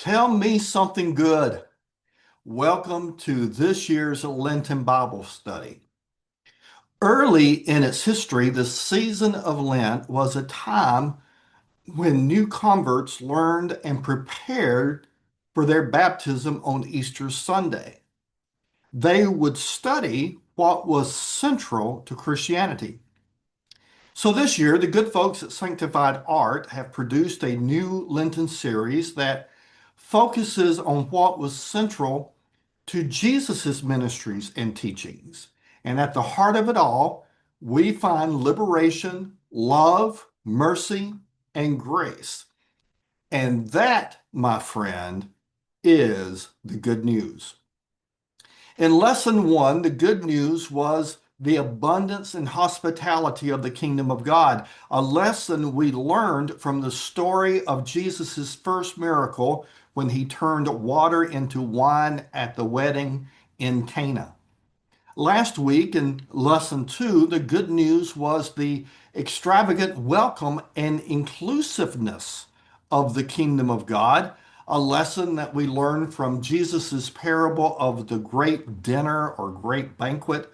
Tell me something good. Welcome to this year's Lenten Bible Study. Early in its history, the season of Lent was a time when new converts learned and prepared for their baptism on Easter Sunday. They would study what was central to Christianity. So this year, the good folks at Sanctified Art have produced a new Lenten series that focuses on what was central to Jesus's ministries and teachings. And at the heart of it all, we find liberation, love, mercy, and grace. And that, my friend, is the good news. In lesson one, the good news was the abundance and hospitality of the kingdom of God, a lesson we learned from the story of Jesus' first miracle when he turned water into wine at the wedding in Cana. Last week in lesson two, the good news was the extravagant welcome and inclusiveness of the kingdom of God, a lesson that we learned from Jesus's parable of the great dinner or great banquet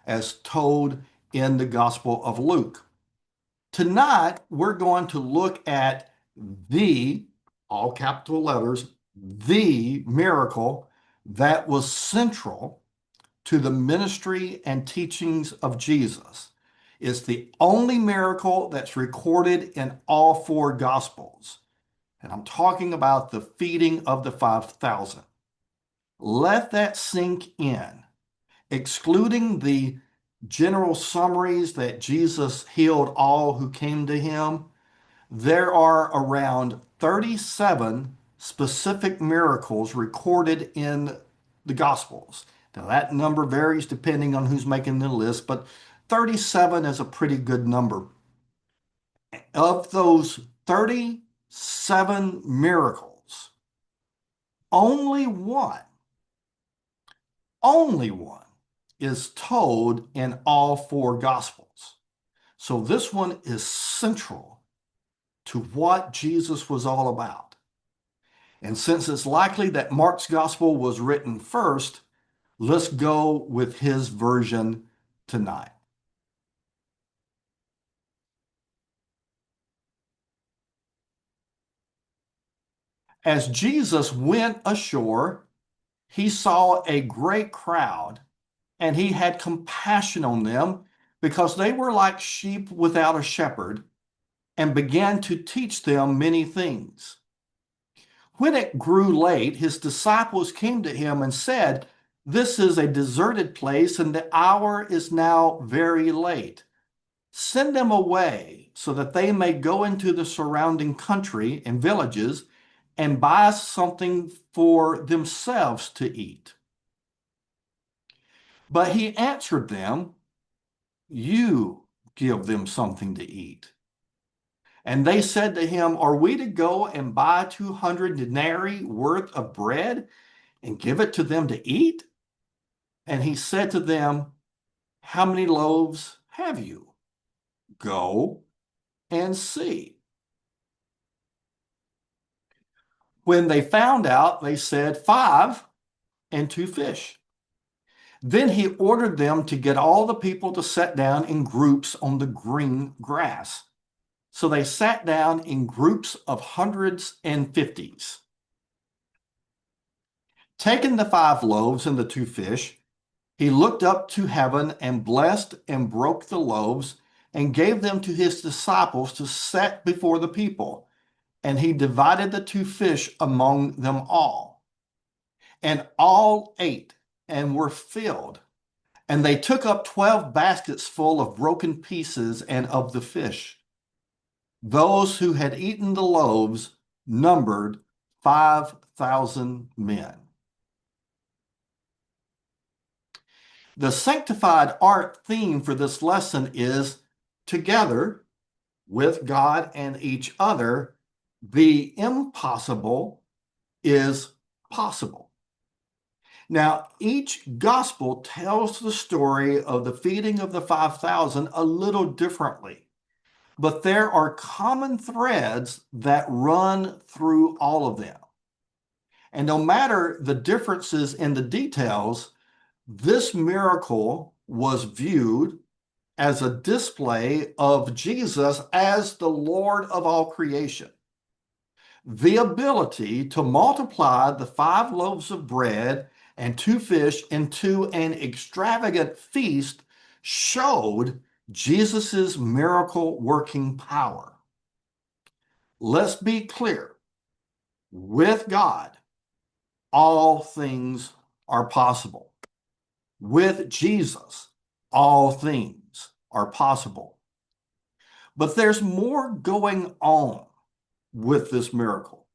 as told in the Gospel of Luke. Tonight, we're going to look at the, all capital letters, the miracle that was central to the ministry and teachings of Jesus. It's the only miracle that's recorded in all four Gospels. And I'm talking about the feeding of the 5,000. Let that sink in. Excluding the general summaries that Jesus healed all who came to him, there are around 37 specific miracles recorded in the Gospels. Now, that number varies depending on who's making the list, but 37 is a pretty good number. Of those 37 miracles, only one, only one is told in all four Gospels. So this one is central to what Jesus was all about. And since it's likely that Mark's Gospel was written first, let's go with his version tonight. As Jesus went ashore, he saw a great crowd, and he had compassion on them because they were like sheep without a shepherd, and began to teach them many things. When it grew late, his disciples came to him and said, "This is a deserted place, and the hour is now very late. Send them away so that they may go into the surrounding country and villages and buy something for themselves to eat." But he answered them, "You give them something to eat." And they said to him, "Are we to go and buy 200 denarii worth of bread and give it to them to eat?" And he said to them, "How many loaves have you? Go and see." When they found out, they said, "5 and 2 fish." Then he ordered them to get all the people to sit down in groups on the green grass. So they sat down in groups of hundreds and fifties. Taking the 5 loaves and the 2 fish, he looked up to heaven and blessed and broke the loaves and gave them to his disciples to set before the people. And he divided the 2 fish among them all. And all ate and were filled. And they took up 12 baskets full of broken pieces and of the fish. Those who had eaten the loaves numbered 5,000 men. The Sanctified Art theme for this lesson is together with God and each other, the impossible is possible. Now, each gospel tells the story of the feeding of the 5,000 a little differently, but there are common threads that run through all of them. And no matter the differences in the details, this miracle was viewed as a display of Jesus as the Lord of all creation. The ability to multiply the 5 loaves of bread and 2 fish into an extravagant feast showed Jesus's miracle working power. Let's be clear. With God, all things are possible. With Jesus, all things are possible. But there's more going on with this miracle.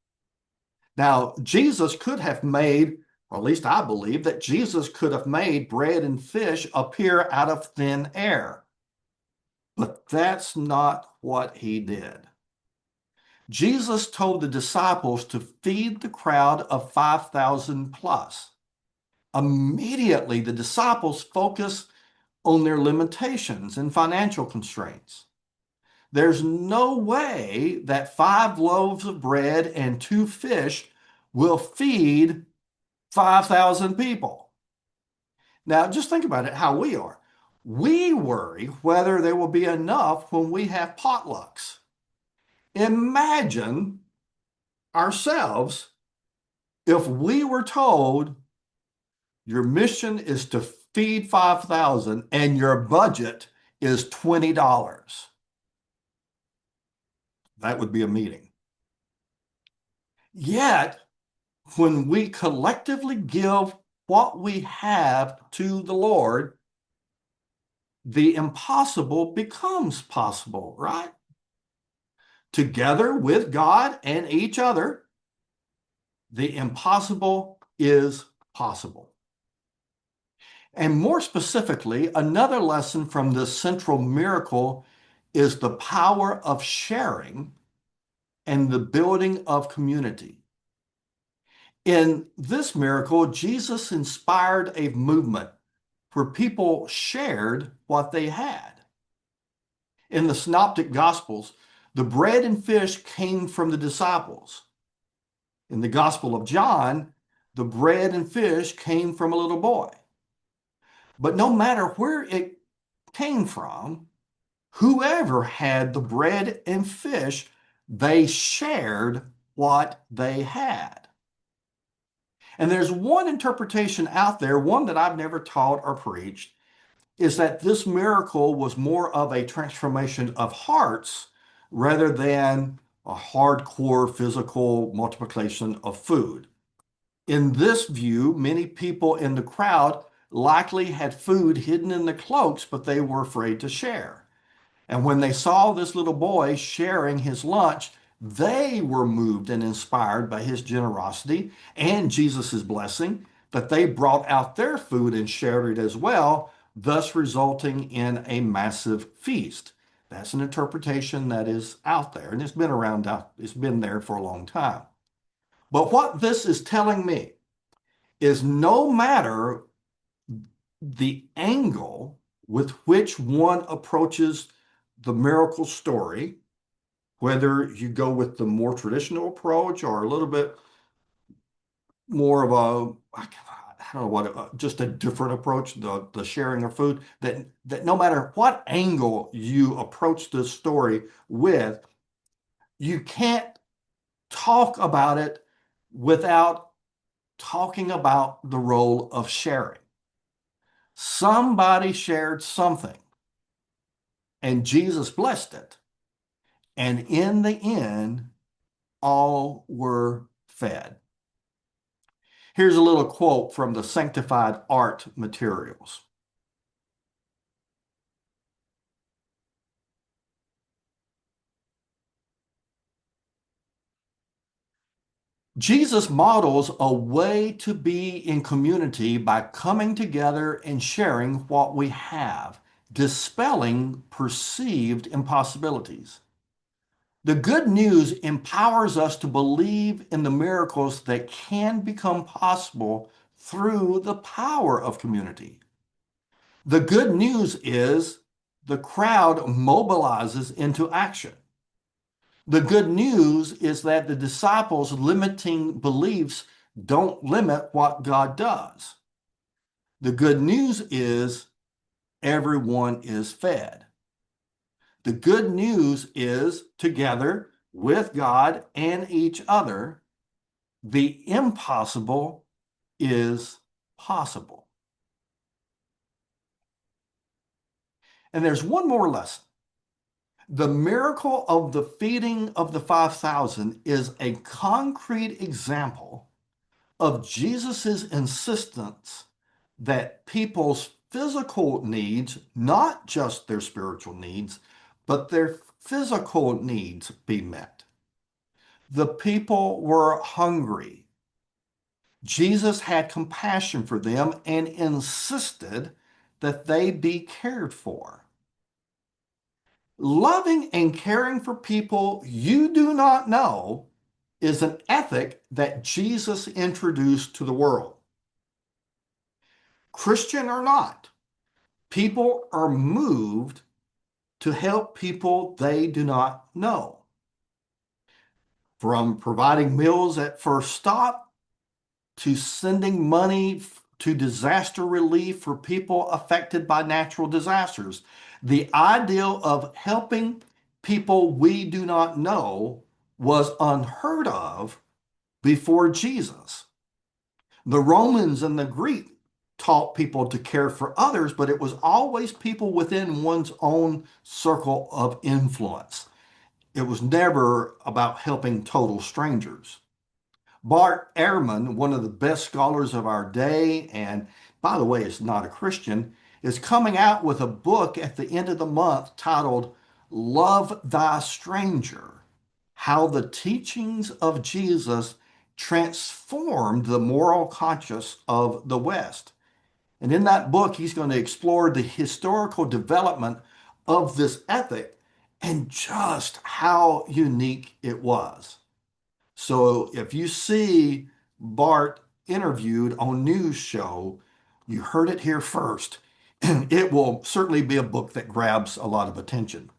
Now, Jesus could have made, or at least I believe, that Jesus could have made bread and fish appear out of thin air. But that's not what he did. Jesus told the disciples to feed the crowd of 5,000 plus. Immediately, the disciples focus on their limitations and financial constraints. There's no way that 5 loaves of bread and 2 fish will feed 5,000 people. Now, just think about it, how we are. We worry whether there will be enough when we have potlucks. Imagine ourselves if we were told your mission is to feed 5,000 and your budget is $20. That would be a meeting. Yet, when we collectively give what we have to the Lord, the impossible becomes possible, right? Together with God and each other, the impossible is possible. And more specifically, another lesson from this central miracle is the power of sharing and the building of community. In this miracle, Jesus inspired a movement where people shared what they had. In the Synoptic Gospels, the bread and fish came from the disciples. In the Gospel of John, the bread and fish came from a little boy. But no matter where it came from, whoever had the bread and fish, they shared what they had. And there's one interpretation out there, one that I've never taught or preached, is that this miracle was more of a transformation of hearts rather than a hardcore physical multiplication of food. In this view, many people in the crowd likely had food hidden in the cloaks, but they were afraid to share. And when they saw this little boy sharing his lunch, they were moved and inspired by his generosity and Jesus's blessing, that they brought out their food and shared it as well, thus resulting in a massive feast. That's an interpretation that is out there, and it's been around, it's been there for a long time. But what this is telling me is no matter the angle with which one approaches the miracle story, whether you go with the more traditional approach or a little bit more of I don't know what, just a different approach, the sharing of food, that no matter what angle you approach this story with, you can't talk about it without talking about the role of sharing. Somebody shared something, and Jesus blessed it. And in the end, all were fed. Here's a little quote from the Sanctified Art materials. Jesus models a way to be in community by coming together and sharing what we have, dispelling perceived impossibilities. The good news empowers us to believe in the miracles that can become possible through the power of community. The good news is the crowd mobilizes into action. The good news is that the disciples' limiting beliefs don't limit what God does. The good news is everyone is fed. The good news is together with God and each other, the impossible is possible. And there's one more lesson. The miracle of the feeding of the 5,000 is a concrete example of Jesus's insistence that people's physical needs, not just their spiritual needs, but their physical needs be met. The people were hungry. Jesus had compassion for them and insisted that they be cared for. Loving and caring for people you do not know is an ethic that Jesus introduced to the world. Christian or not, people are moved to help people they do not know. From providing meals at first stop to sending money to disaster relief for people affected by natural disasters. The ideal of helping people we do not know was unheard of before Jesus. The Romans and the Greek taught people to care for others, but it was always people within one's own circle of influence. It was never about helping total strangers. Bart Ehrman, one of the best scholars of our day, and by the way, is not a Christian, is coming out with a book at the end of the month titled Love Thy Stranger: How the Teachings of Jesus Transformed the Moral Conscience of the West. And in that book, he's going to explore the historical development of this ethic and just how unique it was. So if you see Bart interviewed on news show, you heard it here first. It will certainly be a book that grabs a lot of attention.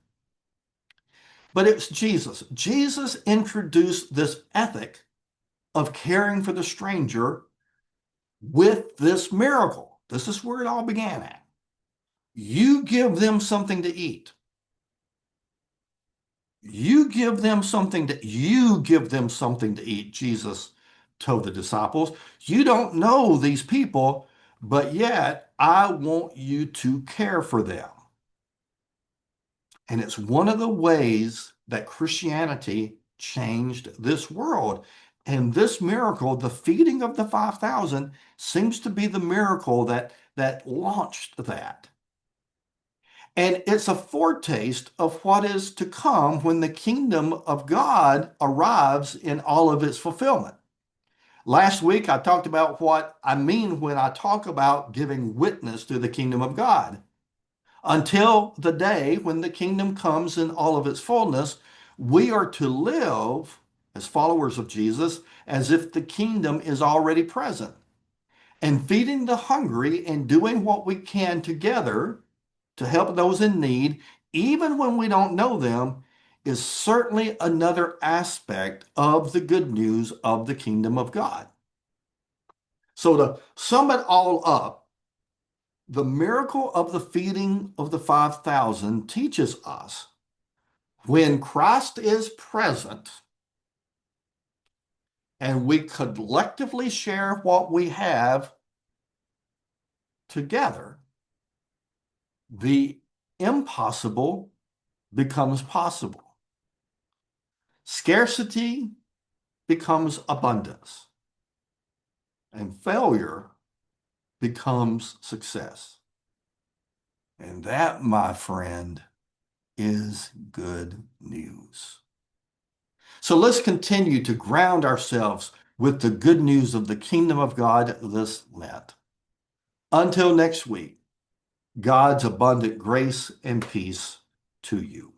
But it's Jesus. Jesus introduced this ethic of caring for the stranger with this miracle. This is where it all began at. You give them something to eat. You give them something to eat, Jesus told the disciples. You don't know these people, but yet I want you to care for them. And it's one of the ways that Christianity changed this world. And this miracle, the feeding of the 5,000, seems to be the miracle that launched that. And it's a foretaste of what is to come when the kingdom of God arrives in all of its fulfillment. Last week, I talked about what I mean when I talk about giving witness to the kingdom of God. Until the day when the kingdom comes in all of its fullness, we are to live as followers of Jesus as if the kingdom is already present. And feeding the hungry and doing what we can together to help those in need, even when we don't know them, is certainly another aspect of the good news of the kingdom of God. So to sum it all up, the miracle of the feeding of the 5,000 teaches us when Christ is present and we collectively share what we have together, the impossible becomes possible. Scarcity becomes abundance, and failure becomes success. And that, my friend, is good news. So let's continue to ground ourselves with the good news of the kingdom of God this Lent. Until next week, God's abundant grace and peace to you.